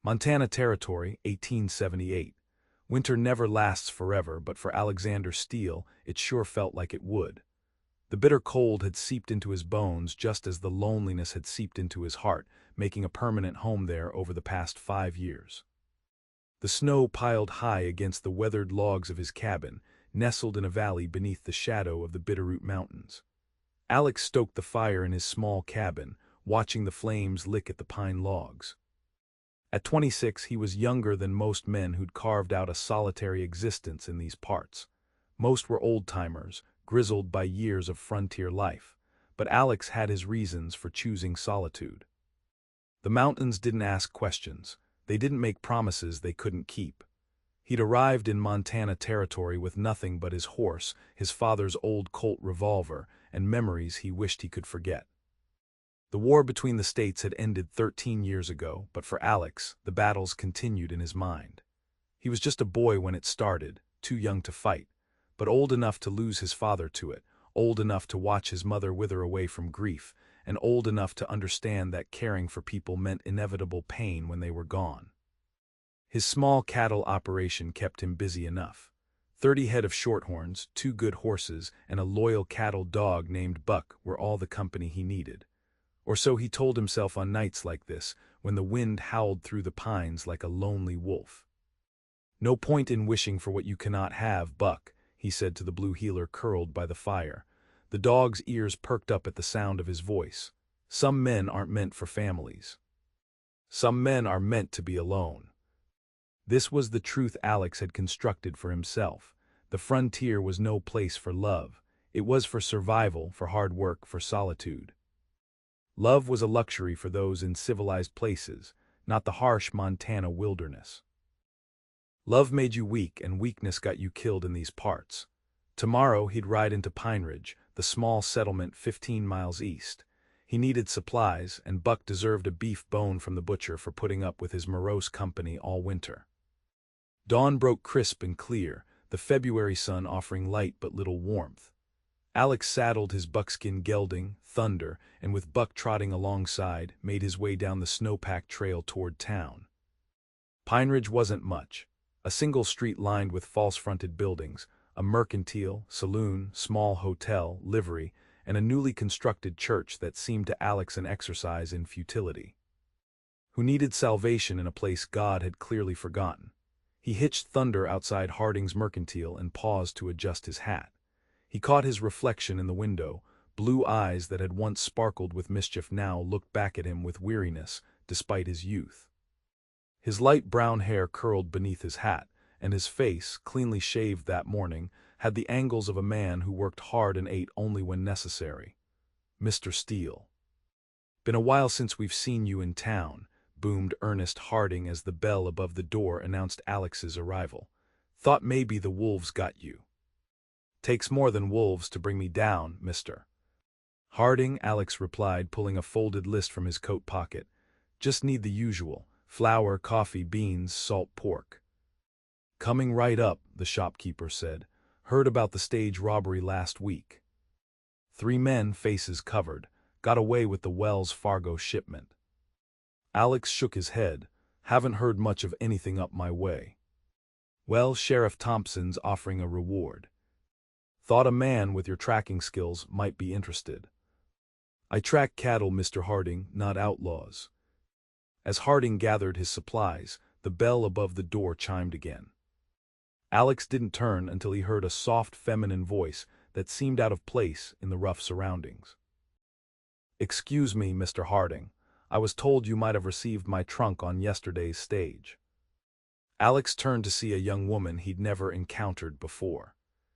Montana Territory, 1878. Winter never lasts forever, but for Alexander Steele, it sure felt like it would. The bitter cold had seeped into his bones just as the loneliness had seeped into his heart, making a permanent home there over the past 5 years. The snow piled high against the weathered logs of his cabin, nestled in a valley beneath the shadow of the Bitterroot Mountains. Alex stoked the fire in his small cabin, watching the flames lick at the pine logs. At 26, he was younger than most men who'd carved out a solitary existence in these parts. Most were old-timers, grizzled by years of frontier life, but Alex had his reasons for choosing solitude. The mountains didn't ask questions. They didn't make promises they couldn't keep. He'd arrived in Montana Territory with nothing but his horse, his father's old Colt revolver, and memories he wished he could forget. The war between the states had ended 13 years ago, but for Alex, the battles continued in his mind. He was just a boy when it started, too young to fight, but old enough to lose his father to it, old enough to watch his mother wither away from grief, and old enough to understand that caring for people meant inevitable pain when they were gone. His small cattle operation kept him busy enough. 30 head of shorthorns, 2 good horses, and a loyal cattle dog named Buck were all the company he needed. Or so he told himself on nights like this, when the wind howled through the pines like a lonely wolf. "No point in wishing for what you cannot have, Buck," he said to the blue heeler curled by the fire. The dog's ears perked up at the sound of his voice. "Some men aren't meant for families. Some men are meant to be alone." This was the truth Alex had constructed for himself. The frontier was no place for love. It was for survival, for hard work, for solitude. Love was a luxury for those in civilized places, not the harsh Montana wilderness. Love made you weak, and weakness got you killed in these parts. Tomorrow he'd ride into Pineridge, the small settlement 15 miles east. He needed supplies, and Buck deserved a beef bone from the butcher for putting up with his morose company all winter. Dawn broke crisp and clear, the February sun offering light but little warmth. Alex saddled his buckskin gelding, Thunder, and with Buck trotting alongside, made his way down the snow-packed trail toward town. Pineridge wasn't much. A single street lined with false-fronted buildings, a mercantile, saloon, small hotel, livery, and a newly constructed church that seemed to Alex an exercise in futility. Who needed salvation in a place God had clearly forgotten? He hitched Thunder outside Harding's mercantile and paused to adjust his hat. He caught his reflection in the window. Blue eyes that had once sparkled with mischief now looked back at him with weariness, despite his youth. His light brown hair curled beneath his hat, and his face, cleanly shaved that morning, had the angles of a man who worked hard and ate only when necessary. "Mr. Steele." "Been a while since we've seen you in town," boomed Ernest Harding as the bell above the door announced Alex's arrival. "Thought maybe the wolves got you." "Takes more than wolves to bring me down, mister." Harding, Alex replied, pulling a folded list from his coat pocket. "Just need the usual: flour, coffee, beans, salt pork." "Coming right up," the shopkeeper said. "Heard about the stage robbery last week. 3 men, faces covered, got away with the Wells Fargo shipment." Alex shook his head. "Haven't heard much of anything up my way." "Well, Sheriff Thompson's offering a reward. Thought a man with your tracking skills might be interested." "I track cattle, Mr. Harding, not outlaws." As Harding gathered his supplies, the bell above the door chimed again. Alex didn't turn until he heard a soft feminine voice that seemed out of place in the rough surroundings. "Excuse me, Mr. Harding. I was told you might have received my trunk on yesterday's stage." Alex turned to see a young woman he'd never encountered before.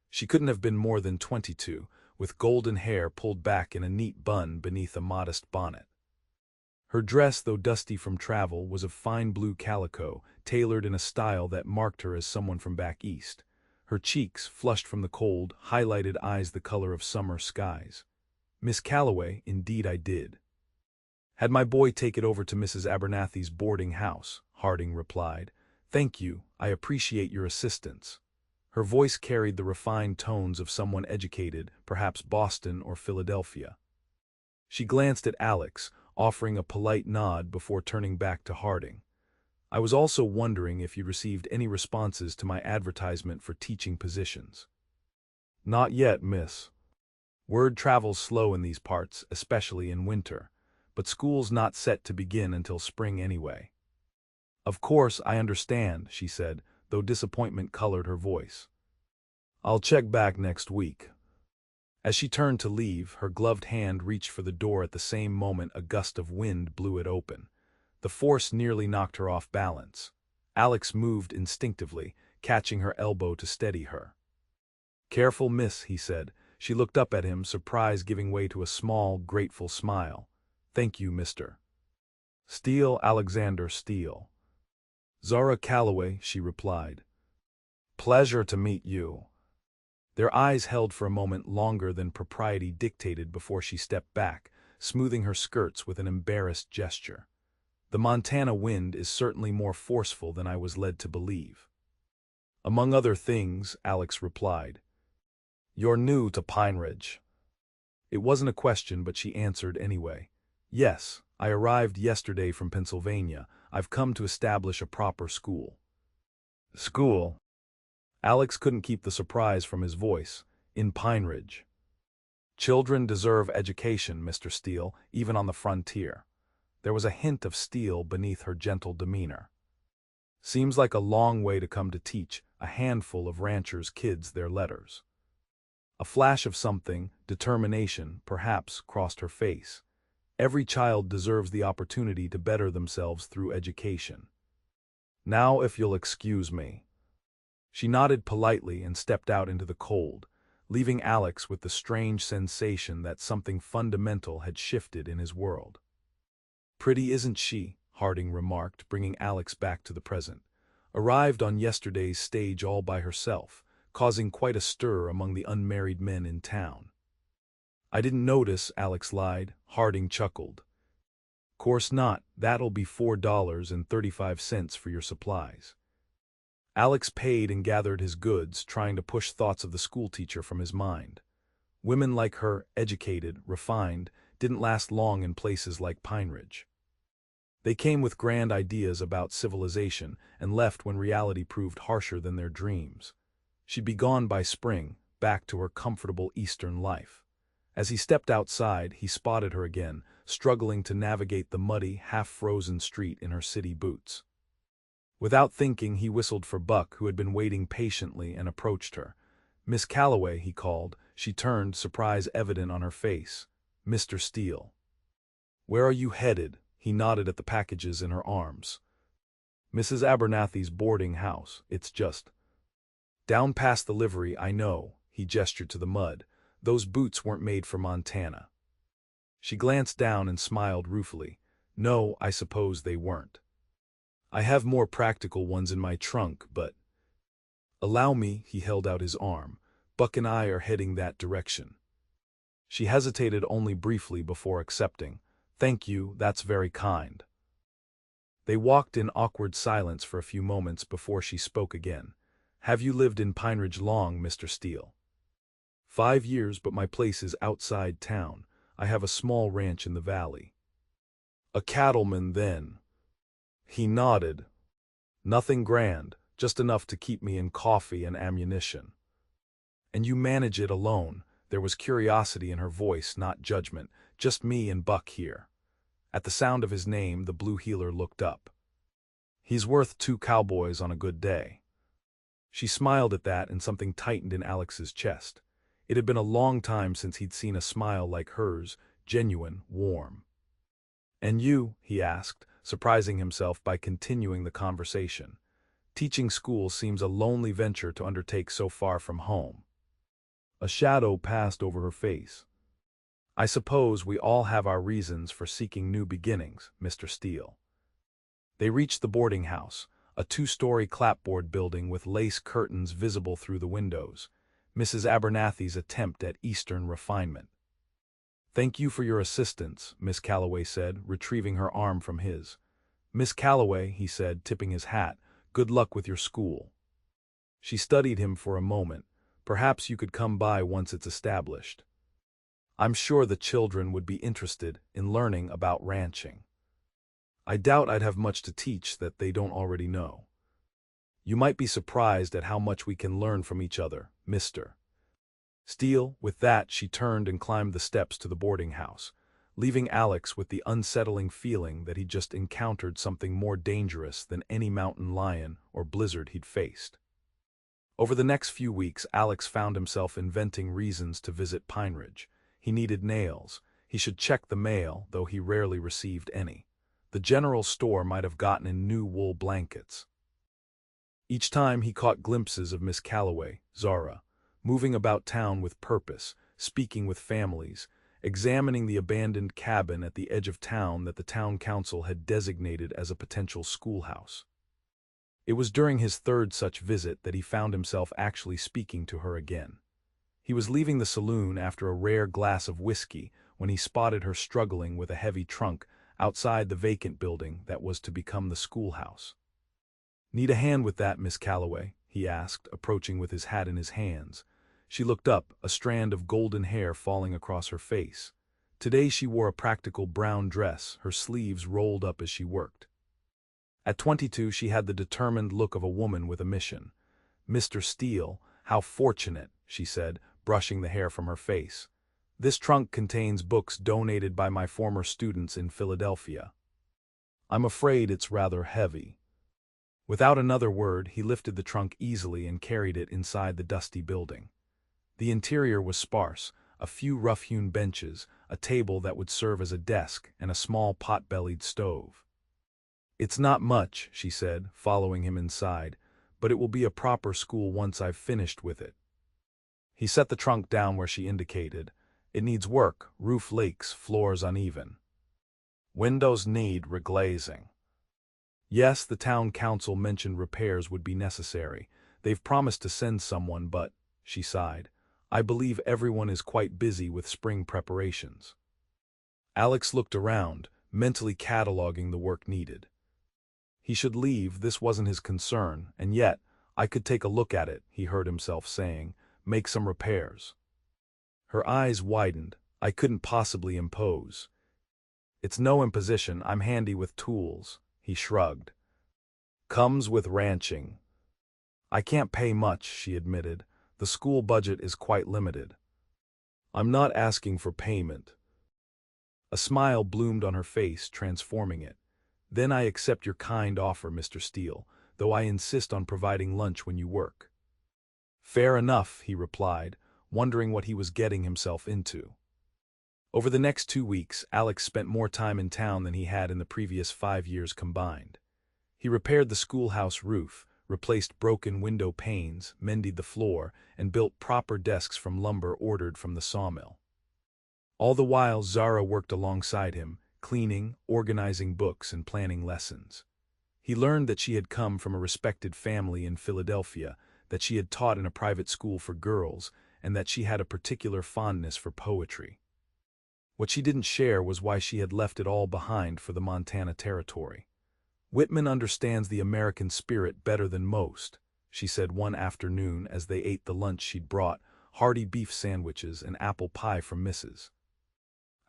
She couldn't have been more than 22, with golden hair pulled back in a neat bun beneath a modest bonnet. Her dress, though dusty from travel, was of fine blue calico, tailored in a style that marked her as someone from back east. Her cheeks, flushed from the cold, highlighted eyes the color of summer skies. "Miss Calloway, indeed I did. Had my boy take it over to Mrs. Abernathy's boarding house," Harding replied. "Thank you, I appreciate your assistance." Her voice carried the refined tones of someone educated, perhaps Boston or Philadelphia. She glanced at Alex, offering a polite nod before turning back to Harding. I was also wondering if you received any responses to my advertisement for teaching positions. Not yet, miss. Word travels slow in these parts, especially in winter, but school's not set to begin until spring anyway. Of course, I understand, she said, though disappointment colored her voice. I'll check back next week. As she turned to leave, her gloved hand reached for the door at the same moment a gust of wind blew it open. The force nearly knocked her off balance. Alex moved instinctively, catching her elbow to steady her. Careful, miss, he said. She looked up at him, surprise giving way to a small, grateful smile. Thank you, Mr. Steele, Alexander Steele. Zara Calloway, she replied. Pleasure to meet you. Their eyes held for a moment longer than propriety dictated before she stepped back, smoothing her skirts with an embarrassed gesture. The Montana wind is certainly more forceful than I was led to believe. Among other things, Alex replied. You're new to Pineridge. It wasn't a question, but she answered anyway. Yes, I arrived yesterday from Pennsylvania. I've come to establish a proper school. School? Alex couldn't keep the surprise from his voice. In Pineridge. Children deserve education, Mr. Steele, even on the frontier. There was a hint of steel beneath her gentle demeanor. Seems like a long way to come to teach a handful of ranchers' kids their letters. A flash of something, determination, perhaps, crossed her face. Every child deserves the opportunity to better themselves through education. Now, if you'll excuse me. She nodded politely and stepped out into the cold, leaving Alex with the strange sensation that something fundamental had shifted in his world. Pretty, isn't she? Harding remarked, bringing Alex back to the present. Arrived on yesterday's stage all by herself, causing quite a stir among the unmarried men in town. I didn't notice, Alex lied. Harding chuckled. Course not, that'll be $4.35 for your supplies. Alex paid and gathered his goods, trying to push thoughts of the schoolteacher from his mind. Women like her, educated, refined, didn't last long in places like Pineridge. They came with grand ideas about civilization and left when reality proved harsher than their dreams. She'd be gone by spring, back to her comfortable Eastern life. As he stepped outside, he spotted her again, struggling to navigate the muddy, half-frozen street in her city boots. Without thinking, he whistled for Buck, who had been waiting patiently, and approached her. Miss Calloway, he called. She turned, surprise evident on her face. Mr. Steele. Where are you headed? He nodded at the packages in her arms. Mrs. Abernathy's boarding house. It's just down past the livery, I know. He gestured to the mud. Those boots weren't made for Montana. She glanced down and smiled ruefully. No, I suppose they weren't. I have more practical ones in my trunk, but... Allow me, he held out his arm. Buck and I are heading that direction. She hesitated only briefly before accepting. Thank you, that's very kind. They walked in awkward silence for a few moments before she spoke again. Have you lived in Pineridge long, Mr. Steele? 5 years, but my place is outside town. I have a small ranch in the valley. A cattleman, then? He nodded. Nothing grand, just enough to keep me in coffee and ammunition. And you manage it alone? There was curiosity in her voice, not judgment. Just me and Buck here. At the sound of his name, the blue heeler looked up. He's worth 2 cowboys on a good day. She smiled at that, and something tightened in Alex's chest. It had been a long time since he'd seen a smile like hers, genuine, warm. And you? He asked, surprising himself by continuing the conversation. Teaching school seems a lonely venture to undertake so far from home. A shadow passed over her face. I suppose we all have our reasons for seeking new beginnings, Mr. Steele. They reached the boarding house, a 2-story clapboard building with lace curtains visible through the windows, Mrs. Abernathy's attempt at Eastern refinement. Thank you for your assistance, Miss Calloway said, retrieving her arm from his. Miss Calloway, he said, tipping his hat, good luck with your school. She studied him for a moment. Perhaps you could come by once it's established. I'm sure the children would be interested in learning about ranching. I doubt I'd have much to teach that they don't already know. You might be surprised at how much we can learn from each other, Mr. Steele. With that, she turned and climbed the steps to the boarding house, leaving Alex with the unsettling feeling that he'd just encountered something more dangerous than any mountain lion or blizzard he'd faced. Over the next few weeks, Alex found himself inventing reasons to visit Pineridge. He needed nails. He should check the mail, though he rarely received any. The general store might have gotten in new wool blankets. Each time he caught glimpses of Miss Calloway, Zara, moving about town with purpose, speaking with families, examining the abandoned cabin at the edge of town that the town council had designated as a potential schoolhouse. It was during his third such visit that he found himself actually speaking to her again. He was leaving the saloon after a rare glass of whiskey when he spotted her struggling with a heavy trunk outside the vacant building that was to become the schoolhouse. "Need a hand with that, Miss Calloway?" he asked, approaching with his hat in his hands. She looked up, a strand of golden hair falling across her face. Today she wore a practical brown dress, her sleeves rolled up as she worked. At 22, she had the determined look of a woman with a mission. "Mr. Steele, how fortunate," she said, brushing the hair from her face. "This trunk contains books donated by my former students in Philadelphia. I'm afraid it's rather heavy." Without another word, he lifted the trunk easily and carried it inside the dusty building. The interior was sparse, a few rough-hewn benches, a table that would serve as a desk, and a small pot-bellied stove. "It's not much," she said, following him inside, "but it will be a proper school once I've finished with it." He set the trunk down where she indicated. "It needs work, roof leaks, floors uneven. Windows need reglazing." "Yes, the town council mentioned repairs would be necessary. They've promised to send someone, but," she sighed, "I believe everyone is quite busy with spring preparations." Alex looked around, mentally cataloging the work needed. He should leave, this wasn't his concern, and yet, "I could take a look at it," he heard himself saying, "make some repairs." Her eyes widened. "I couldn't possibly impose." "It's no imposition, I'm handy with tools," he shrugged. "Comes with ranching." "I can't pay much," she admitted. "The school budget is quite limited." "I'm not asking for payment." A smile bloomed on her face, transforming it. "Then I accept your kind offer, Mr. Steele, though I insist on providing lunch when you work." "Fair enough," he replied, wondering what he was getting himself into. Over the next 2 weeks, Alex spent more time in town than he had in the previous 5 years combined. He repaired the schoolhouse roof, replaced broken window panes, mended the floor, and built proper desks from lumber ordered from the sawmill. All the while, Zara worked alongside him, cleaning, organizing books, and planning lessons. He learned that she had come from a respected family in Philadelphia, that she had taught in a private school for girls, and that she had a particular fondness for poetry. What she didn't share was why she had left it all behind for the Montana Territory. "Whitman understands the American spirit better than most," she said one afternoon as they ate the lunch she'd brought, hearty beef sandwiches and apple pie from Mrs.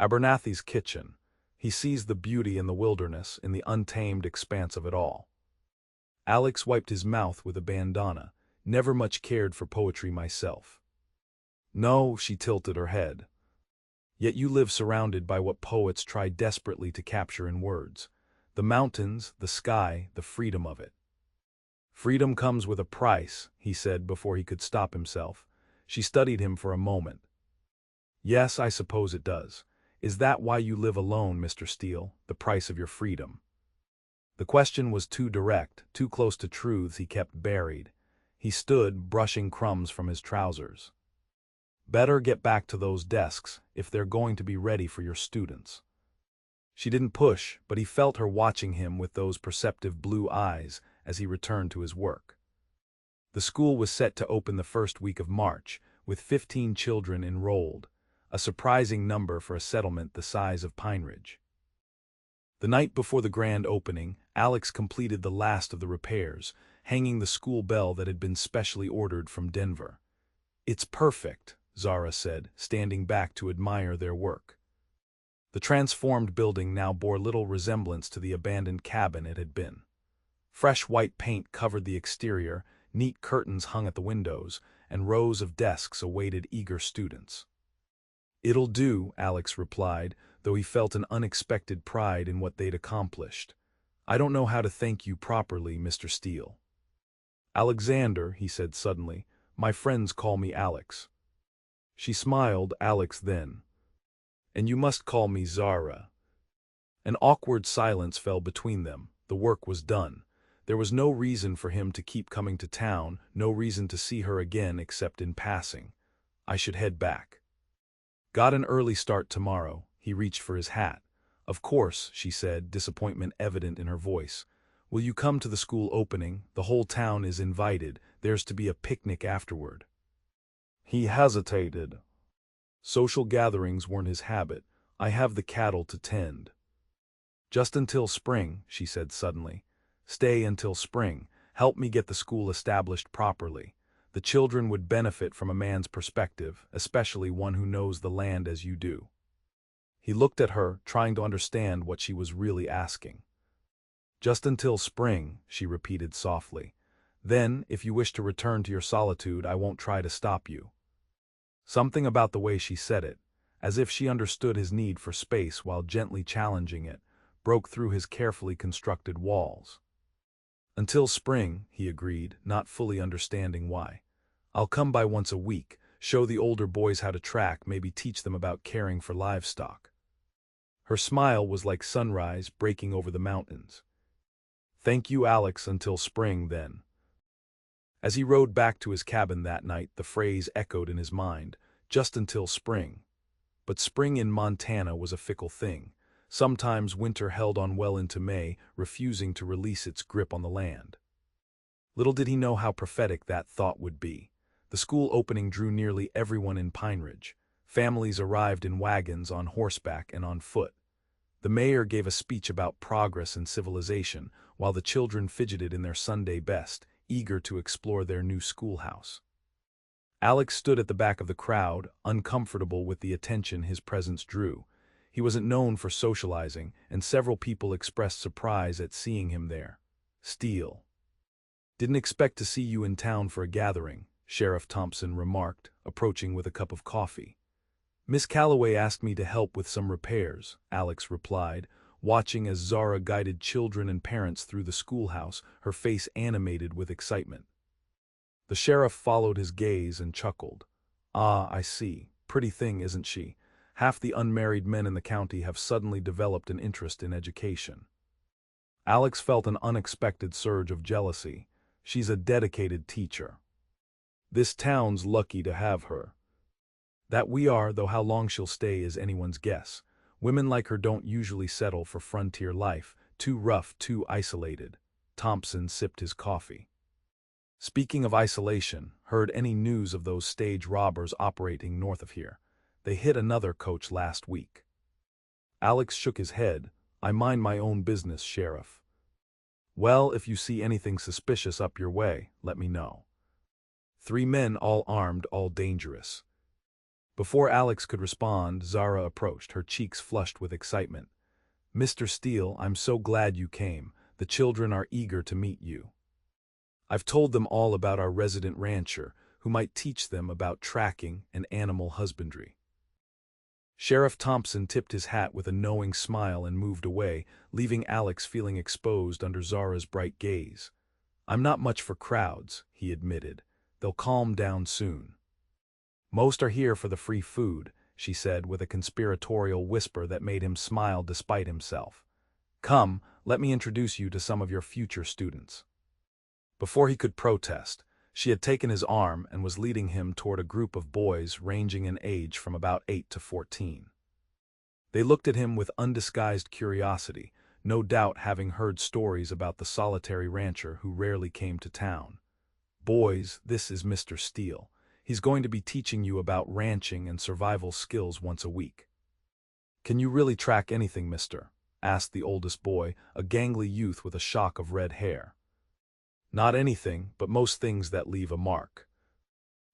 Abernathy's kitchen. "He sees the beauty in the wilderness, in the untamed expanse of it all." Alex wiped his mouth with a bandana. "Never much cared for poetry myself." "No," she tilted her head. "Yet you live surrounded by what poets try desperately to capture in words. The mountains, the sky, the freedom of it." "Freedom comes with a price," he said before he could stop himself. She studied him for a moment. "Yes, I suppose it does. Is that why you live alone, Mr. Steele, the price of your freedom?" The question was too direct, too close to truths he kept buried. He stood, brushing crumbs from his trousers. "Better get back to those desks, if they're going to be ready for your students." She didn't push, but he felt her watching him with those perceptive blue eyes as he returned to his work. The school was set to open the first week of March, with 15 children enrolled, a surprising number for a settlement the size of Pineridge. The night before the grand opening, Alex completed the last of the repairs, hanging the school bell that had been specially ordered from Denver. "It's perfect," Zara said, standing back to admire their work. The The transformed building now bore little resemblance to the abandoned cabin it had been. Fresh white paint covered the exterior, neat curtains hung at the windows, and rows of desks awaited eager students. "It'll do," Alex replied, though he felt an unexpected pride in what they'd accomplished. "I don't know how to thank you properly, Mr. Steele." "Alexander," he said suddenly. "My friends call me Alex." She smiled, Alex then. "And you must call me Zara." An awkward silence fell between them. The work was done. There was no reason for him to keep coming to town, no reason to see her again except in passing. "I should head back." "Got an early start tomorrow." He reached for his hat. "Of course," she said, disappointment evident in her voice. "Will you come to the school opening? The whole town is invited. There's to be a picnic afterward." He hesitated. Social gatherings weren't his habit. "I have the cattle to tend." "Just until spring," she said suddenly. "Stay until spring. Help me get the school established properly. The children would benefit from a man's perspective, especially one who knows the land as you do." He looked at her, trying to understand what she was really asking. "Just until spring," she repeated softly. "Then, if you wish to return to your solitude, I won't try to stop you." Something about the way she said it, as if she understood his need for space while gently challenging it, broke through his carefully constructed walls. "Until spring," he agreed, not fully understanding why. "I'll come by once a week, show the older boys how to track, maybe teach them about caring for livestock." Her smile was like sunrise breaking over the mountains. "Thank you, Alex, until spring, then." As he rode back to his cabin that night, the phrase echoed in his mind, just until spring. But spring in Montana was a fickle thing. Sometimes winter held on well into May, refusing to release its grip on the land. Little did he know how prophetic that thought would be. The school opening drew nearly everyone in Pineridge. Families arrived in wagons, on horseback, and on foot. The mayor gave a speech about progress and civilization, while the children fidgeted in their Sunday best, eager to explore their new schoolhouse. Alex stood at the back of the crowd, uncomfortable with the attention his presence drew. He wasn't known for socializing, and several people expressed surprise at seeing him there. "Steele. Didn't expect to see you in town for a gathering," Sheriff Thompson remarked, approaching with a cup of coffee. "Miss Calloway asked me to help with some repairs," Alex replied, watching as Zara guided children and parents through the schoolhouse, her face animated with excitement. The sheriff followed his gaze and chuckled. "Ah, I see. Pretty thing, isn't she? Half the unmarried men in the county have suddenly developed an interest in education." Alex felt an unexpected surge of jealousy. "She's a dedicated teacher. This town's lucky to have her." "That we are, though how long she'll stay is anyone's guess. Women like her don't usually settle for frontier life, too rough, too isolated." Thompson sipped his coffee. "Speaking of isolation, heard any news of those stage robbers operating north of here? They hit another coach last week." Alex shook his head. "I mind my own business, Sheriff." "Well, if you see anything suspicious up your way, let me know." 3 men, all armed, all dangerous. Before Alex could respond, Zara approached, her cheeks flushed with excitement. "Mr. Steele, I'm so glad you came. The children are eager to meet you. I've told them all about our resident rancher, who might teach them about tracking and animal husbandry." Sheriff Thompson tipped his hat with a knowing smile and moved away, leaving Alex feeling exposed under Zara's bright gaze. "I'm not much for crowds," he admitted. "They'll calm down soon." "Most are here for the free food," she said with a conspiratorial whisper that made him smile despite himself. "Come, let me introduce you to some of your future students." Before he could protest, she had taken his arm and was leading him toward a group of boys ranging in age from about 8 to 14. They looked at him with undisguised curiosity, no doubt having heard stories about the solitary rancher who rarely came to town. "Boys, this is Mr. Steele. He's going to be teaching you about ranching and survival skills once a week." "Can you really track anything, mister?" asked the oldest boy, a gangly youth with a shock of red hair. "Not anything, but most things that leave a mark."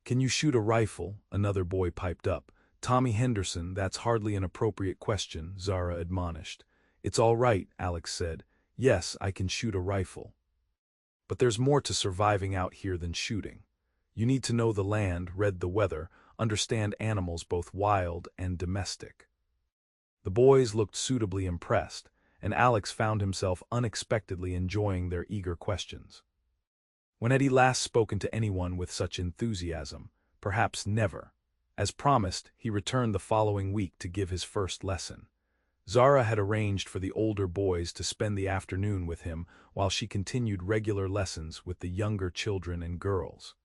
"Can you shoot a rifle?" another boy piped up, Tommy Henderson, that's hardly an appropriate question, Zara admonished. It's all right, Alex said. Yes, I can shoot a rifle. But there's more to surviving out here than shooting. You need to know the land, read the weather, understand animals both wild and domestic. The boys looked suitably impressed, and Alex found himself unexpectedly enjoying their eager questions. When had he last spoken to anyone with such enthusiasm? Perhaps never. As promised, he returned the following week to give his first lesson. Zara had arranged for the older boys to spend the afternoon with him while she continued regular lessons with the younger children and girls.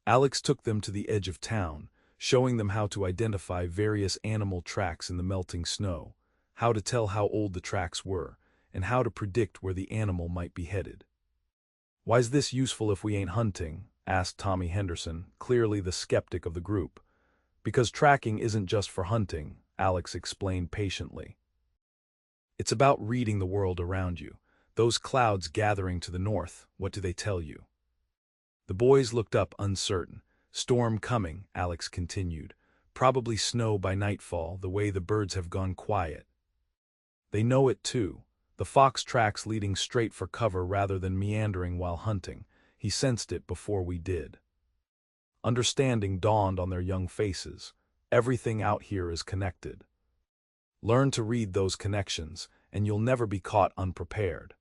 Alex took them to the edge of town, showing them how to identify various animal tracks in the melting snow, how to tell how old the tracks were, and how to predict where the animal might be headed. "Why's this useful if we ain't hunting?" asked Tommy Henderson, clearly the skeptic of the group. "Because tracking isn't just for hunting," Alex explained patiently. "It's about reading the world around you. Those clouds gathering to the north, what do they tell you?" The boys looked up uncertain. "Storm coming," Alex continued. "Probably snow by nightfall, the way the birds have gone quiet." "They know it too. The fox tracks leading straight for cover rather than meandering while hunting. He sensed it before we did." Understanding dawned on their young faces. Everything out here is connected. Learn to read those connections, and you'll never be caught unprepared.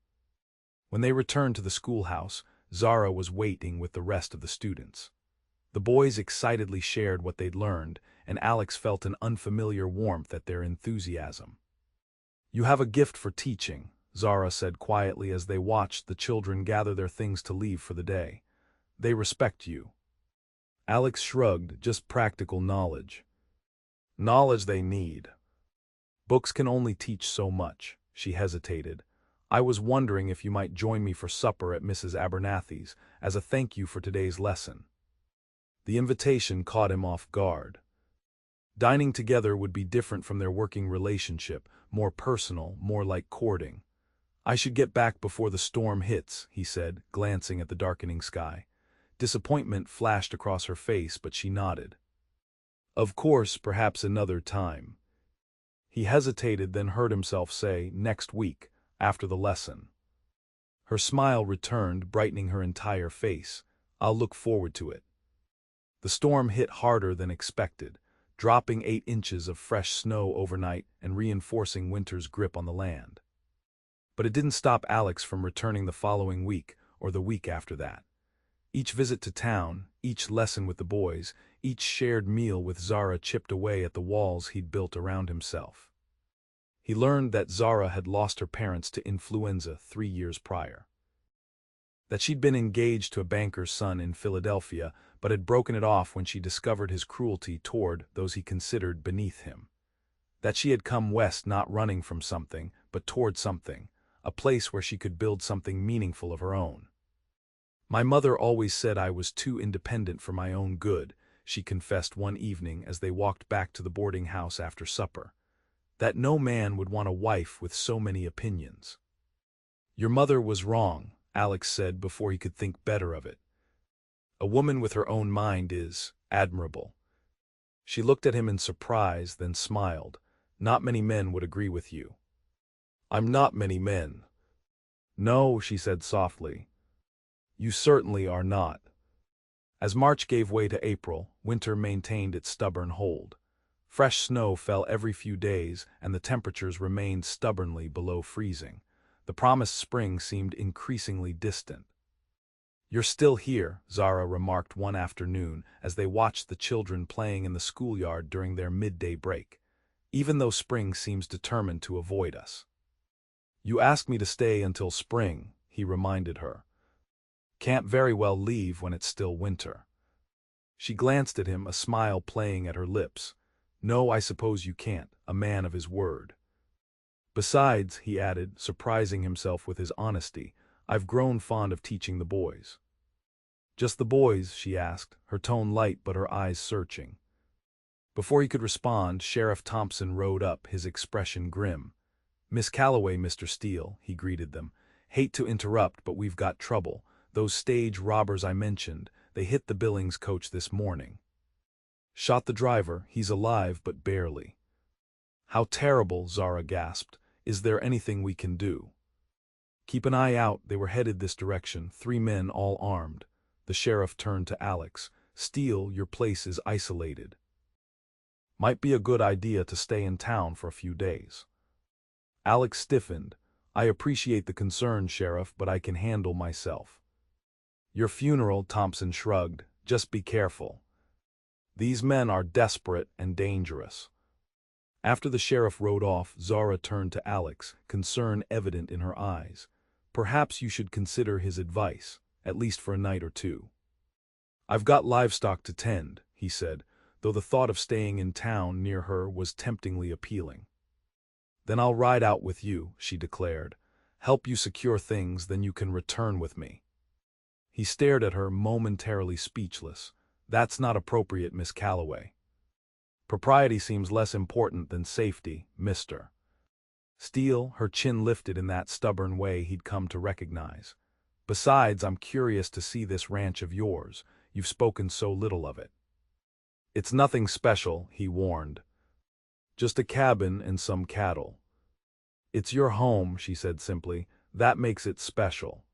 When they returned to the schoolhouse, Zara was waiting with the rest of the students. The boys excitedly shared what they'd learned, and Alex felt an unfamiliar warmth at their enthusiasm. "You have a gift for teaching," Zara said quietly as they watched the children gather their things to leave for the day. "They respect you." Alex shrugged, "Just practical knowledge." "Knowledge they need. Books can only teach so much." She hesitated. "I was wondering if you might join me for supper at Mrs. Abernathy's, as a thank you for today's lesson." The invitation caught him off guard. Dining together would be different from their working relationship, more personal, more like courting. "I should get back before the storm hits," he said, glancing at the darkening sky. Disappointment flashed across her face, but she nodded. "Of course, perhaps another time." He hesitated, then heard himself say, "Next week, after the lesson." Her smile returned, brightening her entire face. "I'll look forward to it." The storm hit harder than expected, dropping 8 inches of fresh snow overnight and reinforcing winter's grip on the land. But it didn't stop Alex from returning the following week or the week after that. Each visit to town, each lesson with the boys, each shared meal with Zara chipped away at the walls he'd built around himself. He learned that Zara had lost her parents to influenza 3 years prior. That she'd been engaged to a banker's son in Philadelphia, but had broken it off when she discovered his cruelty toward those he considered beneath him. That she had come west not running from something, but toward something, a place where she could build something meaningful of her own. "My mother always said I was too independent for my own good," she confessed one evening as they walked back to the boarding house after supper. "That no man would want a wife with so many opinions." "Your mother was wrong," Alex said before he could think better of it. "A woman with her own mind is admirable." She looked at him in surprise, then smiled. "Not many men would agree with you." "I'm not many men." "No," she said softly. "You certainly are not." As March gave way to April, winter maintained its stubborn hold. Fresh snow fell every few days, and the temperatures remained stubbornly below freezing. The promised spring seemed increasingly distant. "You're still here," Zara remarked one afternoon as they watched the children playing in the schoolyard during their midday break. "Even though spring seems determined to avoid us." "You asked me to stay until spring," he reminded her. "Can't very well leave when it's still winter." She glanced at him, a smile playing at her lips. "No, I suppose you can't, a man of his word. Besides," he added, surprising himself with his honesty, "I've grown fond of teaching the boys." "Just the boys?" she asked, her tone light but her eyes searching. Before he could respond, Sheriff Thompson rode up, his expression grim. "Miss Calloway, Mr. Steele," he greeted them. "Hate to interrupt, but we've got trouble. Those stage robbers I mentioned, they hit the Billings coach this morning." Shot the driver, he's alive but barely. How terrible, Zara gasped. Is there anything we can do? Keep an eye out, they were headed this direction, 3 men all armed. The sheriff turned to Alex. Steele, your place is isolated. Might be a good idea to stay in town for a few days. Alex stiffened. I appreciate the concern, Sheriff, but I can handle myself. Your funeral, Thompson shrugged. Just be careful. These men are desperate and dangerous. After the sheriff rode off, Zara turned to Alex, concern evident in her eyes. Perhaps you should consider his advice, at least for a night or two. I've got livestock to tend, he said, though the thought of staying in town near her was temptingly appealing. Then I'll ride out with you, she declared. Help you secure things, then you can return with me. He stared at her, momentarily speechless. That's not appropriate, Miss Calloway. Propriety seems less important than safety, mister. Steele, her chin lifted in that stubborn way he'd come to recognize. Besides, I'm curious to see this ranch of yours. You've spoken so little of it. It's nothing special, he warned. Just a cabin and some cattle. It's your home, she said simply. That makes it special.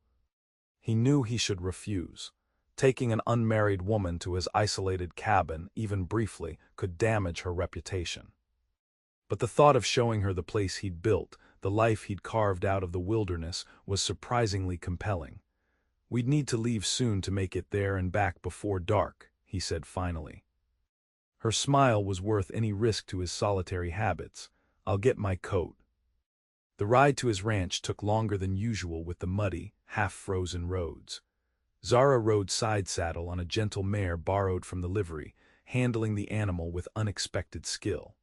He knew he should refuse. Taking an unmarried woman to his isolated cabin, even briefly, could damage her reputation. But the thought of showing her the place he'd built, the life he'd carved out of the wilderness, was surprisingly compelling. We'd need to leave soon to make it there and back before dark, he said finally. Her smile was worth any risk to his solitary habits. I'll get my coat. The ride to his ranch took longer than usual with the muddy, half-frozen roads. Zara rode side saddle on a gentle mare borrowed from the livery, handling the animal with unexpected skill.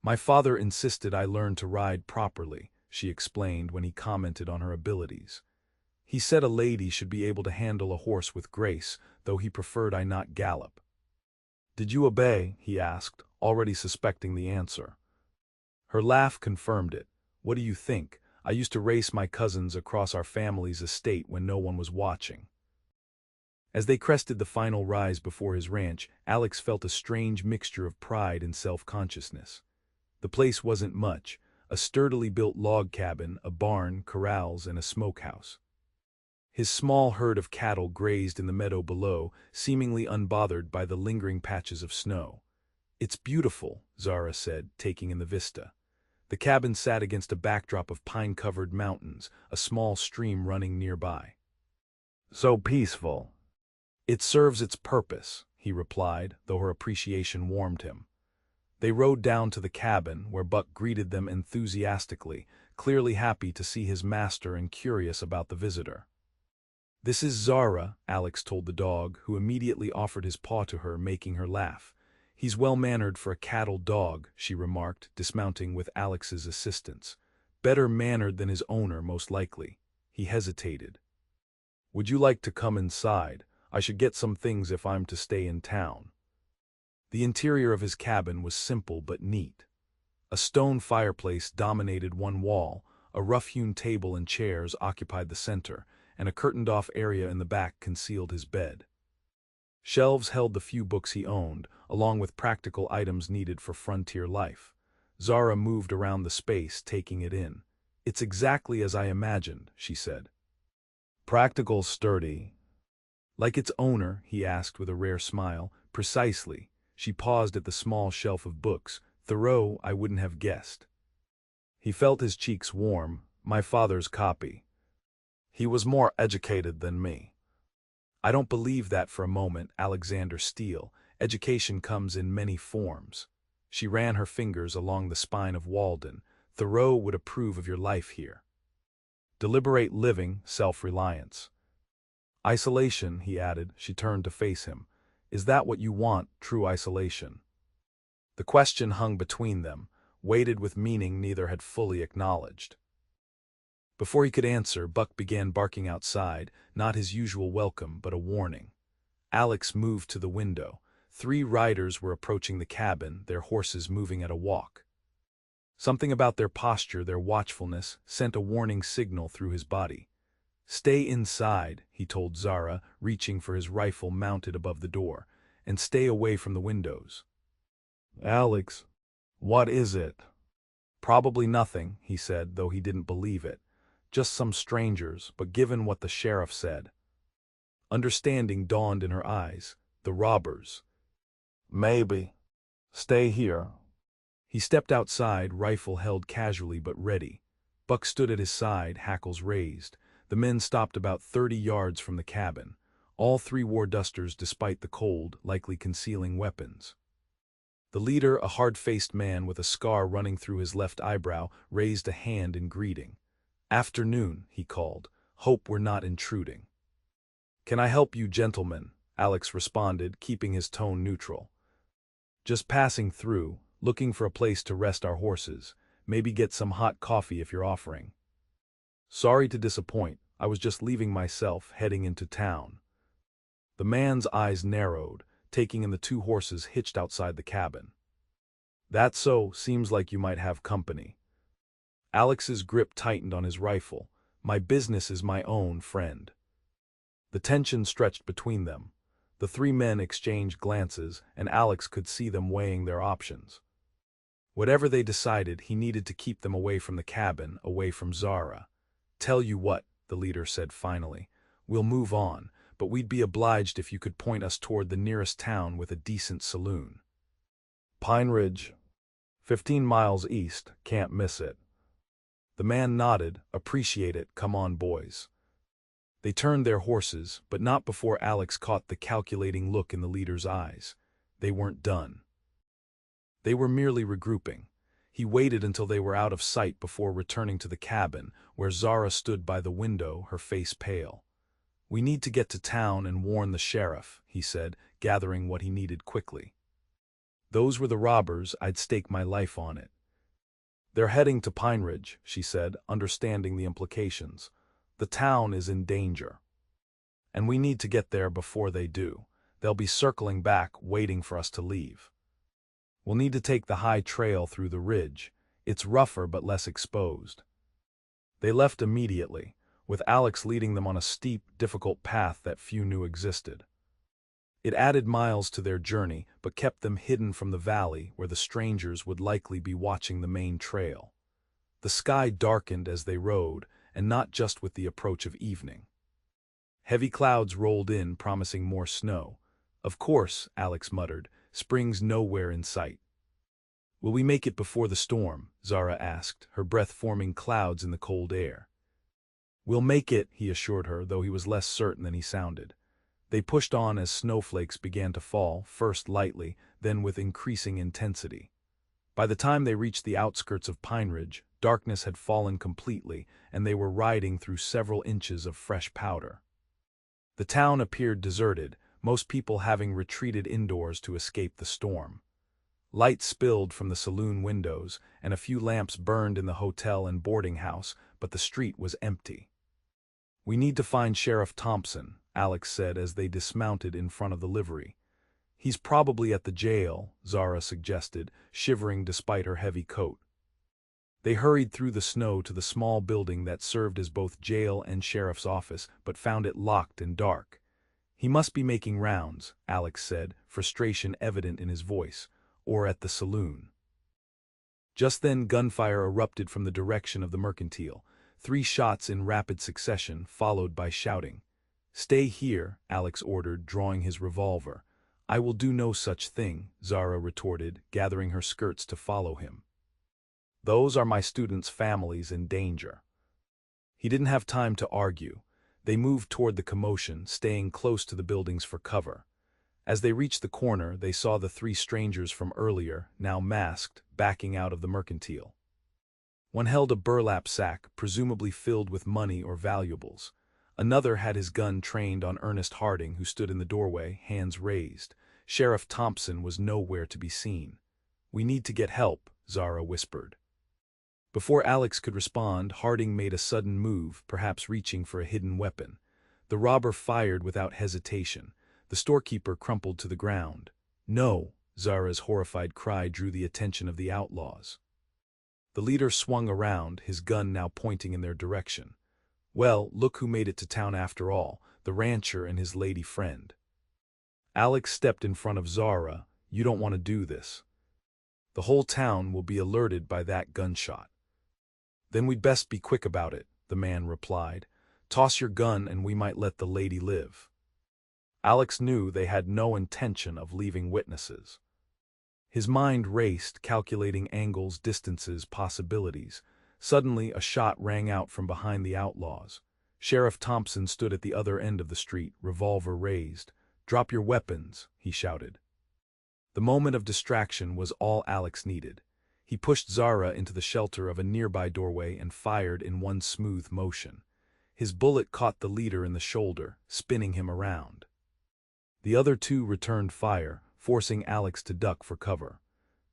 My father insisted I learn to ride properly, she explained when he commented on her abilities. He said a lady should be able to handle a horse with grace, though he preferred I not gallop. Did you obey? He asked, already suspecting the answer. Her laugh confirmed it. What do you think? I used to race my cousins across our family's estate when no one was watching. As they crested the final rise before his ranch, Alex felt a strange mixture of pride and self-consciousness. The place wasn't much, a sturdily built log cabin, a barn, corrals, and a smokehouse. His small herd of cattle grazed in the meadow below, seemingly unbothered by the lingering patches of snow. It's beautiful, Zara said, taking in the vista. The cabin sat against a backdrop of pine-covered mountains, a small stream running nearby. So peaceful. It serves its purpose, he replied, though her appreciation warmed him. They rode down to the cabin, where Buck greeted them enthusiastically, clearly happy to see his master and curious about the visitor. This is Zara, Alex told the dog, who immediately offered his paw to her, making her laugh. He's well-mannered for a cattle dog, she remarked, dismounting with Alex's assistance. Better mannered than his owner, most likely. He hesitated. Would you like to come inside? I should get some things if I'm to stay in town. The interior of his cabin was simple but neat. A stone fireplace dominated one wall, a rough-hewn table and chairs occupied the center, and a curtained-off area in the back concealed his bed. Shelves held the few books he owned, along with practical items needed for frontier life. Zara moved around the space, taking it in. It's exactly as I imagined, she said. Practical, sturdy. Like its owner, he asked with a rare smile. Precisely. She paused at the small shelf of books. Thoreau, I wouldn't have guessed. He felt his cheeks warm. My father's copy. He was more educated than me. I don't believe that for a moment, Alexander Steele. Education comes in many forms. She ran her fingers along the spine of Walden. Thoreau would approve of your life here. Deliberate living, self-reliance. Isolation, he added. She turned to face him. Is that what you want, true isolation? The question hung between them, weighted with meaning neither had fully acknowledged. Before he could answer, Buck began barking outside, not his usual welcome, but a warning. Alex moved to the window. 3 riders were approaching the cabin, their horses moving at a walk. Something about their posture, their watchfulness, sent a warning signal through his body. Stay inside, he told Zara, reaching for his rifle mounted above the door, and stay away from the windows. Alex, what is it? Probably nothing, he said, though he didn't believe it. Just some strangers, but given what the sheriff said. Understanding dawned in her eyes. The robbers. Maybe. Stay here. He stepped outside, rifle held casually but ready. Buck stood at his side, hackles raised. The men stopped about 30 yards from the cabin. All three wore dusters despite the cold, likely concealing weapons. The leader, a hard-faced man with a scar running through his left eyebrow, raised a hand in greeting. "Afternoon," he called. "Hope we're not intruding." "Can I help you, gentlemen?" Alex responded, keeping his tone neutral. "Just passing through, looking for a place to rest our horses. Maybe get some hot coffee if you're offering." "Sorry to disappoint. I was just leaving myself, heading into town." The man's eyes narrowed, taking in the two horses hitched outside the cabin. "That's so. Seems like you might have company." Alex's grip tightened on his rifle. "My business is my own, friend." The tension stretched between them. The three men exchanged glances, and Alex could see them weighing their options. Whatever they decided, he needed to keep them away from the cabin, away from Zara. "Tell you what," the leader said finally, "we'll move on, but we'd be obliged if you could point us toward the nearest town with a decent saloon." "Pineridge. 15 miles east, can't miss it." The man nodded. "Appreciate it, come on boys." They turned their horses, but not before Alex caught the calculating look in the leader's eyes. They weren't done. They were merely regrouping. He waited until they were out of sight before returning to the cabin, where Zara stood by the window, her face pale. "We need to get to town and warn the sheriff," he said, gathering what he needed quickly. "Those were the robbers, I'd stake my life on it." "They're heading to Pineridge," she said, understanding the implications. "The town is in danger. And we need to get there before they do. They'll be circling back, waiting for us to leave. We'll need to take the high trail through the ridge. It's rougher but less exposed." They left immediately, with Alex leading them on a steep, difficult path that few knew existed. It added miles to their journey, but kept them hidden from the valley where the strangers would likely be watching the main trail. The sky darkened as they rode, and not just with the approach of evening. Heavy clouds rolled in, promising more snow. "Of course," Alex muttered, "spring's nowhere in sight." "Will we make it before the storm?" Zara asked, her breath forming clouds in the cold air. "We'll make it," he assured her, though he was less certain than he sounded. They pushed on as snowflakes began to fall, first lightly, then with increasing intensity. By the time they reached the outskirts of Pineridge, darkness had fallen completely, and they were riding through several inches of fresh powder. The town appeared deserted, most people having retreated indoors to escape the storm. Light spilled from the saloon windows, and a few lamps burned in the hotel and boarding house, but the street was empty. "We need to find Sheriff Thompson," Alex said as they dismounted in front of the livery. "He's probably at the jail," Zara suggested, shivering despite her heavy coat. They hurried through the snow to the small building that served as both jail and sheriff's office, but found it locked and dark. "He must be making rounds," Alex said, frustration evident in his voice, "or at the saloon." Just then gunfire erupted from the direction of the mercantile, 3 shots in rapid succession, followed by shouting. "Stay here," Alex ordered, drawing his revolver. "I will do no such thing," Zara retorted, gathering her skirts to follow him. "Those are my students' families in danger." He didn't have time to argue. They moved toward the commotion, staying close to the buildings for cover. As they reached the corner, they saw the 3 strangers from earlier, now masked, backing out of the mercantile. One held a burlap sack, presumably filled with money or valuables. Another had his gun trained on Ernest Harding, who stood in the doorway, hands raised. Sheriff Thompson was nowhere to be seen. "We need to get help," Zara whispered. Before Alex could respond, Harding made a sudden move, perhaps reaching for a hidden weapon. The robber fired without hesitation. The storekeeper crumpled to the ground. "No!" Zara's horrified cry drew the attention of the outlaws. The leader swung around, his gun now pointing in their direction. "Well, look who made it to town after all, the rancher and his lady friend." Alex stepped in front of Zara. You don't want to do this. The whole town will be alerted by that gunshot. Then we'd best be quick about it, the man replied. Toss your gun and we might let the lady live. Alex knew they had no intention of leaving witnesses. His mind raced, calculating angles, distances, possibilities. Suddenly, a shot rang out from behind the outlaws. Sheriff Thompson stood at the other end of the street, revolver raised. Drop your weapons, he shouted. The moment of distraction was all Alex needed. He pushed Zara into the shelter of a nearby doorway and fired in one smooth motion. His bullet caught the leader in the shoulder, spinning him around. The other two returned fire, forcing Alex to duck for cover.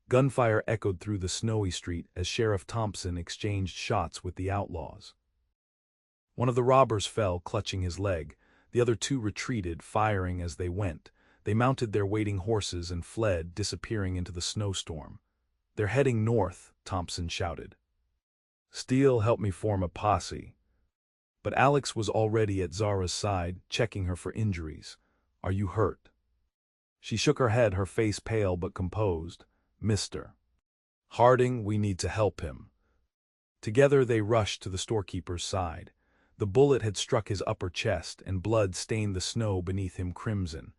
Gunfire echoed through the snowy street as Sheriff Thompson exchanged shots with the outlaws. One of the robbers fell, clutching his leg. The other two retreated, firing as they went. They mounted their waiting horses and fled, disappearing into the snowstorm. They're heading north, Thompson shouted. Steele helped me form a posse. But Alex was already at Zara's side, checking her for injuries. Are you hurt? She shook her head, her face pale but composed. Mr. Harding, we need to help him. Together they rushed to the storekeeper's side. The bullet had struck his upper chest, and blood stained the snow beneath him crimson.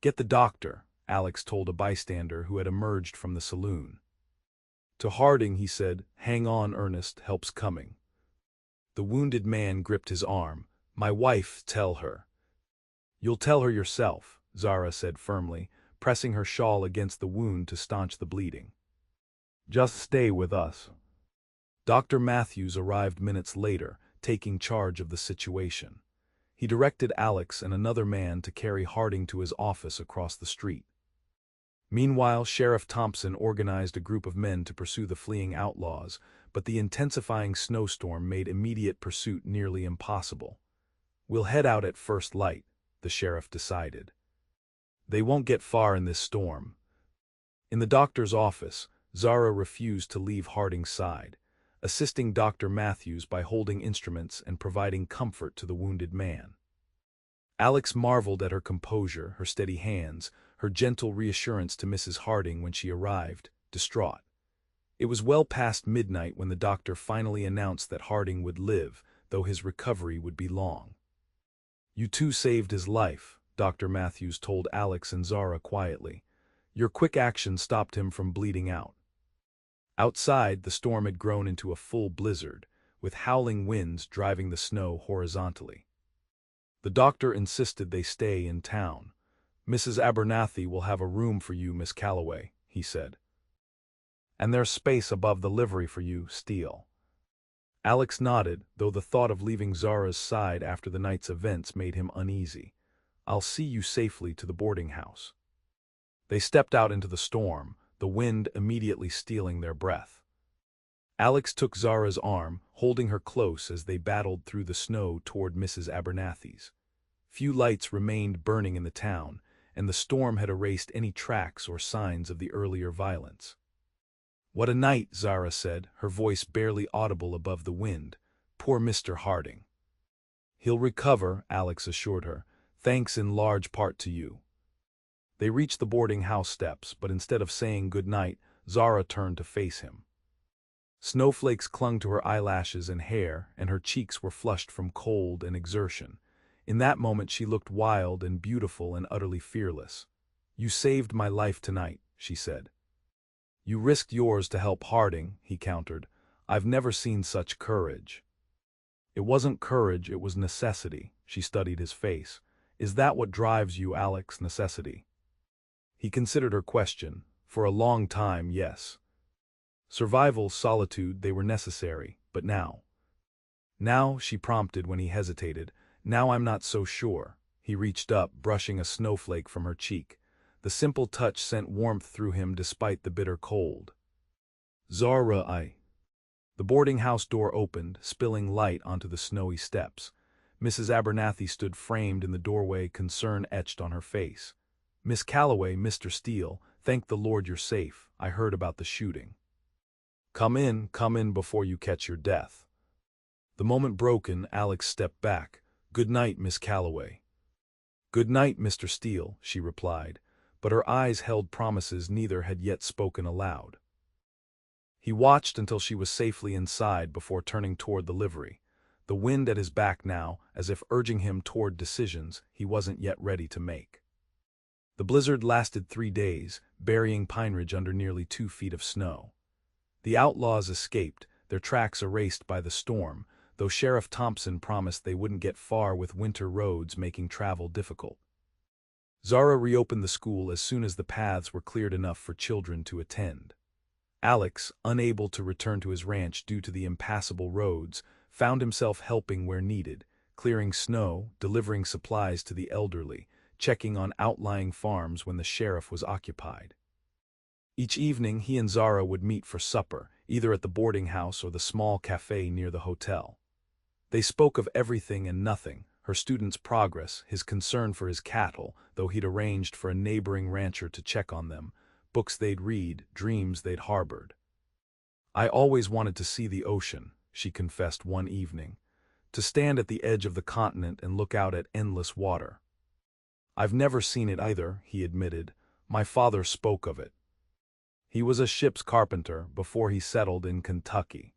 Get the doctor, Alex told a bystander who had emerged from the saloon. To Harding he said, hang on, Ernest, help's coming. The wounded man gripped his arm. My wife, tell her. You'll tell her yourself, Zara said firmly, pressing her shawl against the wound to staunch the bleeding. Just stay with us. Dr. Matthews arrived minutes later, taking charge of the situation. He directed Alex and another man to carry Harding to his office across the street. Meanwhile, Sheriff Thompson organized a group of men to pursue the fleeing outlaws, but the intensifying snowstorm made immediate pursuit nearly impossible. We'll head out at first light, the sheriff decided. They won't get far in this storm. In the doctor's office, Zara refused to leave Harding's side, assisting Dr. Matthews by holding instruments and providing comfort to the wounded man. Alex marveled at her composure, her steady hands, her gentle reassurance to Mrs. Harding when she arrived, distraught. It was well past midnight when the doctor finally announced that Harding would live, though his recovery would be long. You two saved his life, Dr. Matthews told Alex and Zara quietly. Your quick action stopped him from bleeding out. Outside, the storm had grown into a full blizzard, with howling winds driving the snow horizontally. The doctor insisted they stay in town. Mrs. Abernathy will have a room for you, Miss Calloway, he said. And there's space above the livery for you, Steele. Alex nodded, though the thought of leaving Zara's side after the night's events made him uneasy. I'll see you safely to the boarding house. They stepped out into the storm, the wind immediately stealing their breath. Alex took Zara's arm, holding her close as they battled through the snow toward Mrs. Abernathy's. Few lights remained burning in the town, and the storm had erased any tracks or signs of the earlier violence. What a night, Zara said, her voice barely audible above the wind. Poor Mr. Harding. He'll recover, Alex assured her, thanks in large part to you. They reached the boarding house steps, but instead of saying good night, Zara turned to face him. Snowflakes clung to her eyelashes and hair, and her cheeks were flushed from cold and exertion. In that moment she looked wild and beautiful and utterly fearless. You saved my life tonight, she said. You risked yours to help Harding, he countered. I've never seen such courage. It wasn't courage, it was necessity, she studied his face. Is that what drives you, Alex, necessity? He considered her question. For a long time, yes. Survival, solitude, they were necessary, but now? Now, she prompted when he hesitated. Now I'm not so sure. He reached up, brushing a snowflake from her cheek. The simple touch sent warmth through him despite the bitter cold. Zara, The boarding house door opened, spilling light onto the snowy steps. Mrs. Abernathy stood framed in the doorway, concern etched on her face. Miss Calloway, Mr. Steele, thank the Lord you're safe. I heard about the shooting. Come in before you catch your death. The moment broken, Alex stepped back. Good night, Miss Calloway. "Good night, Mr. Steele," she replied, but her eyes held promises neither had yet spoken aloud. He watched until she was safely inside before turning toward the livery, the wind at his back now as if urging him toward decisions he wasn't yet ready to make. The blizzard lasted 3 days, burying Pineridge under nearly 2 feet of snow. The outlaws escaped, their tracks erased by the storm, though Sheriff Thompson promised they wouldn't get far with winter roads making travel difficult. Zara reopened the school as soon as the paths were cleared enough for children to attend. Alex, unable to return to his ranch due to the impassable roads, found himself helping where needed, clearing snow, delivering supplies to the elderly, checking on outlying farms when the sheriff was occupied. Each evening he and Zara would meet for supper, either at the boarding house or the small cafe near the hotel. They spoke of everything and nothing, her student's progress, his concern for his cattle, though he'd arranged for a neighboring rancher to check on them, books they'd read, dreams they'd harbored. "I always wanted to see the ocean," she confessed one evening, "to stand at the edge of the continent and look out at endless water." "I've never seen it either," he admitted. "My father spoke of it. He was a ship's carpenter before he settled in Kentucky."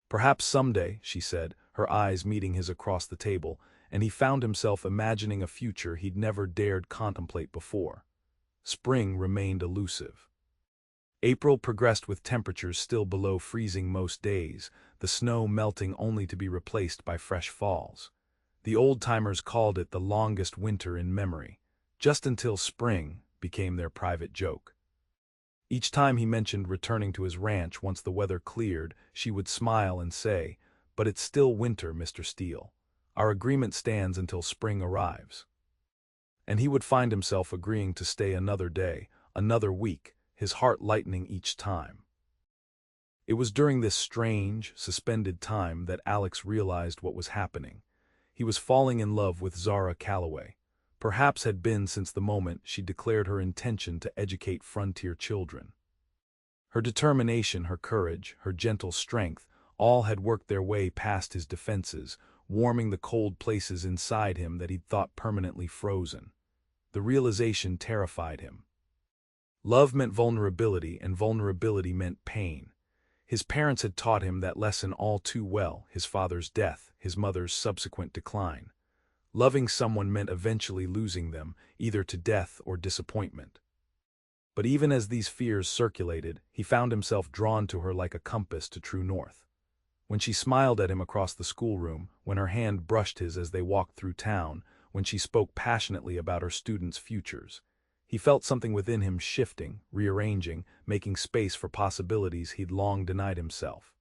"Perhaps someday," she said, her eyes meeting his across the table, and he found himself imagining a future he'd never dared contemplate before. Spring remained elusive. April progressed with temperatures still below freezing most days, the snow melting only to be replaced by fresh falls. The old-timers called it the longest winter in memory, just until spring became their private joke. Each time he mentioned returning to his ranch once the weather cleared, she would smile and say, "But it's still winter, Mr. Steele. Our agreement stands until spring arrives." And he would find himself agreeing to stay another day, another week, his heart lightening each time. It was during this strange, suspended time that Alex realized what was happening. He was falling in love with Zara Calloway. Perhaps had been since the moment she declared her intention to educate frontier children. Her determination, her courage, her gentle strength, all had worked their way past his defenses, warming the cold places inside him that he'd thought permanently frozen. The realization terrified him. Love meant vulnerability, and vulnerability meant pain. His parents had taught him that lesson all too well, his father's death, his mother's subsequent decline. Loving someone meant eventually losing them, either to death or disappointment. But even as these fears circulated, he found himself drawn to her like a compass to true north. When she smiled at him across the schoolroom, when her hand brushed his as they walked through town, when she spoke passionately about her students' futures, he felt something within him shifting, rearranging, making space for possibilities he'd long denied himself.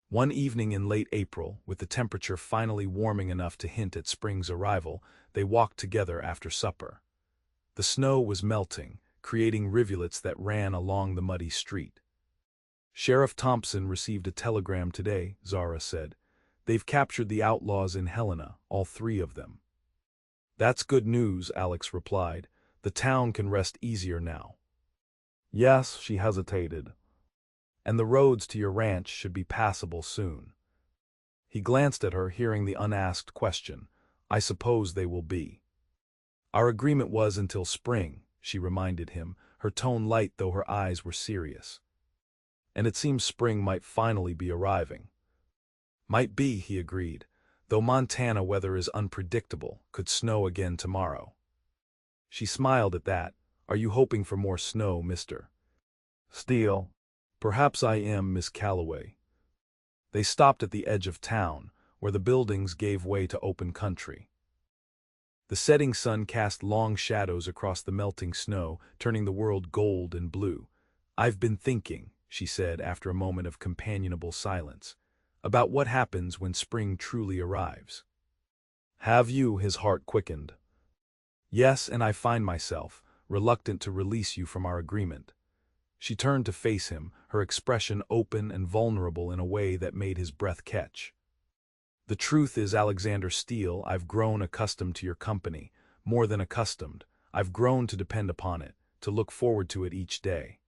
One evening in late April, with the temperature finally warming enough to hint at spring's arrival, they walked together after supper. The snow was melting, creating rivulets that ran along the muddy street. "Sheriff Thompson received a telegram today," Zara said. "They've captured the outlaws in Helena, all 3 of them." "That's good news," Alex replied. "The town can rest easier now." "Yes," she hesitated. "And the roads to your ranch should be passable soon." He glanced at her, hearing the unasked question. "I suppose they will be." "Our agreement was until spring," she reminded him, her tone light though her eyes were serious. "And it seems spring might finally be arriving." "Might be," he agreed, "though Montana weather is unpredictable, could snow again tomorrow." She smiled at that. "Are you hoping for more snow, Mr. Steele?" "Perhaps I am, Miss Calloway." They stopped at the edge of town, where the buildings gave way to open country. The setting sun cast long shadows across the melting snow, turning the world gold and blue. "I've been thinking," she said after a moment of companionable silence, "about what happens when spring truly arrives." "Have you?" His heart quickened. "Yes, and I find myself reluctant to release you from our agreement." She turned to face him, her expression open and vulnerable in a way that made his breath catch. "The truth is, Alexander Steele, I've grown accustomed to your company. More than accustomed, I've grown to depend upon it, to look forward to it each day."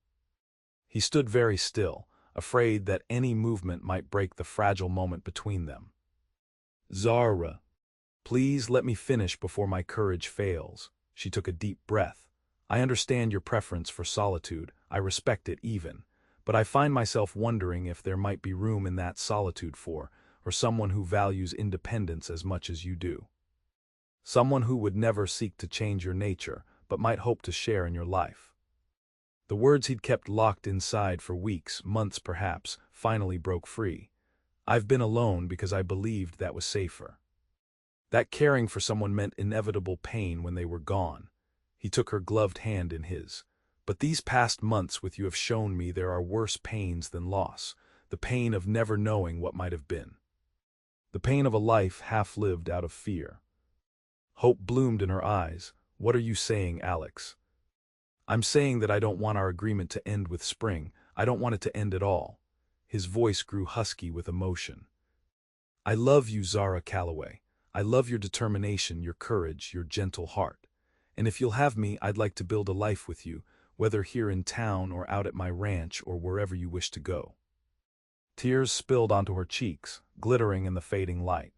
He stood very still, afraid that any movement might break the fragile moment between them. "Zara, Please let me finish before my courage fails. She took a deep breath. I understand your preference for solitude, I respect it even, but I find myself wondering if there might be room in that solitude or someone who values independence as much as you do. Someone who would never seek to change your nature, but might hope to share in your life. The words he'd kept locked inside for weeks, months perhaps, finally broke free. I've been alone because I believed that was safer. That caring for someone meant inevitable pain when they were gone. He took her gloved hand in his. But these past months with you have shown me there are worse pains than loss, the pain of never knowing what might have been. The pain of a life half-lived out of fear. Hope bloomed in her eyes. What are you saying, Alex? I'm saying that I don't want our agreement to end with spring. I don't want it to end at all. His voice grew husky with emotion. I love you, Zara Calloway. I love your determination, your courage, your gentle heart. And if you'll have me, I'd like to build a life with you, whether here in town or out at my ranch or wherever you wish to go. Tears spilled onto her cheeks, glittering in the fading light.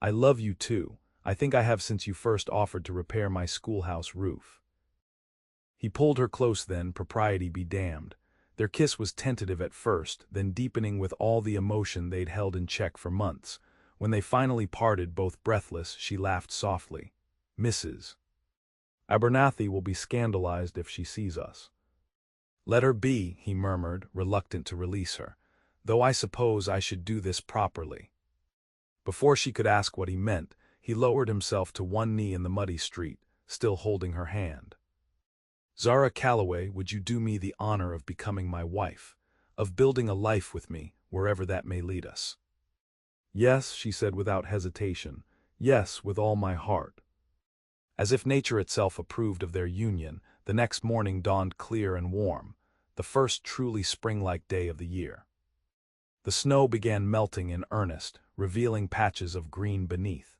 I love you too. I think I have since you first offered to repair my schoolhouse roof. He pulled her close then, propriety be damned. Their kiss was tentative at first, then deepening with all the emotion they'd held in check for months. When they finally parted, both breathless, she laughed softly. Mrs. Abernathy will be scandalized if she sees us. Let her be, he murmured, reluctant to release her, though I suppose I should do this properly. Before she could ask what he meant, he lowered himself to one knee in the muddy street, still holding her hand. Zara Calloway, would you do me the honor of becoming my wife, of building a life with me, wherever that may lead us? Yes, she said without hesitation. Yes, with all my heart. As if nature itself approved of their union, the next morning dawned clear and warm, the first truly spring-like day of the year. The snow began melting in earnest, revealing patches of green beneath.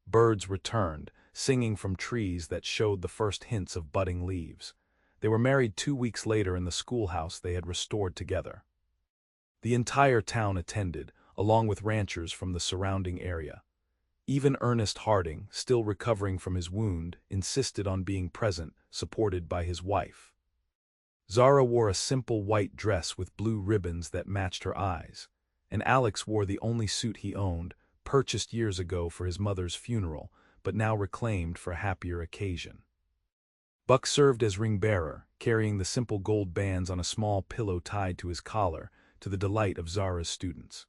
Birds returned, singing from trees that showed the first hints of budding leaves. They were married 2 weeks later in the schoolhouse they had restored together. The entire town attended, along with ranchers from the surrounding area. Even Ernest Harding, still recovering from his wound, insisted on being present, supported by his wife. Zara wore a simple white dress with blue ribbons that matched her eyes, and Alex wore the only suit he owned, purchased years ago for his mother's funeral, but now reclaimed for a happier occasion. Buck served as ring-bearer, carrying the simple gold bands on a small pillow tied to his collar, to the delight of Zara's students.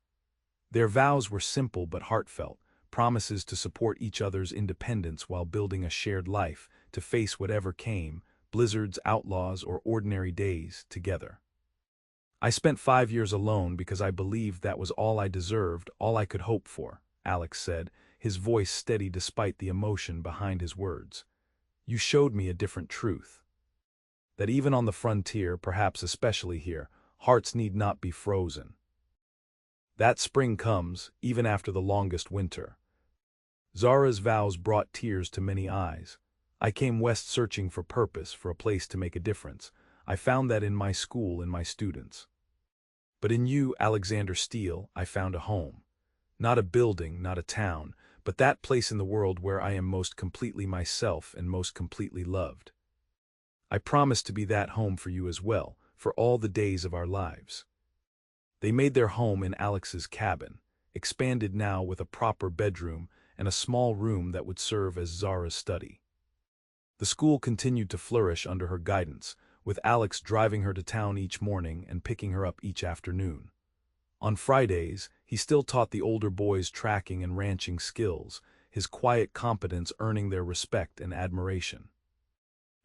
Their vows were simple but heartfelt, promises to support each other's independence while building a shared life, to face whatever came, blizzards, outlaws, or ordinary days, together. I spent 5 years alone because I believed that was all I deserved, all I could hope for, Alex said, his voice steady despite the emotion behind his words. You showed me a different truth. That even on the frontier, perhaps especially here, hearts need not be frozen. That spring comes, even after the longest winter. Zara's vows brought tears to many eyes. I came west searching for purpose, for a place to make a difference. I found that in my school, in my students. But in you, Alexander Steele, I found a home. Not a building, not a town, but that place in the world where I am most completely myself and most completely loved. I promise to be that home for you as well, for all the days of our lives. They made their home in Alex's cabin, expanded now with a proper bedroom and a small room that would serve as Zara's study. The school continued to flourish under her guidance, with Alex driving her to town each morning and picking her up each afternoon. On Fridays, he still taught the older boys tracking and ranching skills, his quiet competence earning their respect and admiration.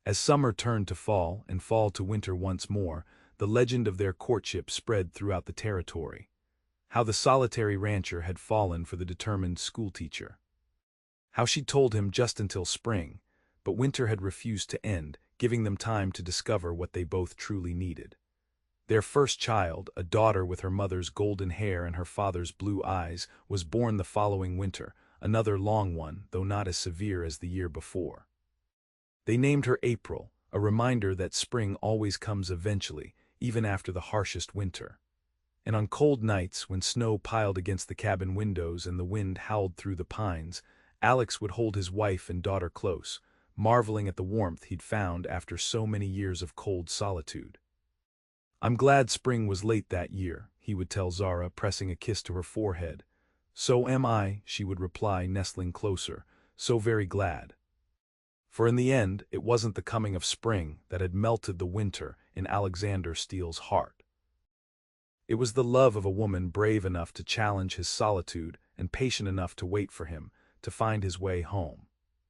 As summer turned to fall and fall to winter once more, the legend of their courtship spread throughout the territory. How the solitary rancher had fallen for the determined schoolteacher. How she told him just until spring, but winter had refused to end, giving them time to discover what they both truly needed. Their first child, a daughter with her mother's golden hair and her father's blue eyes, was born the following winter, another long one, though not as severe as the year before. They named her April, a reminder that spring always comes eventually, even after the harshest winter. And on cold nights, when snow piled against the cabin windows and the wind howled through the pines, Alex would hold his wife and daughter close, marveling at the warmth he'd found after so many years of cold solitude. "I'm glad spring was late that year," he would tell Zara, pressing a kiss to her forehead. "So am I," she would reply, nestling closer, "so very glad." For in the end, it wasn't the coming of spring that had melted the winter in Alexander Steele's heart. It was the love of a woman brave enough to challenge his solitude and patient enough to wait for him, to find his way home.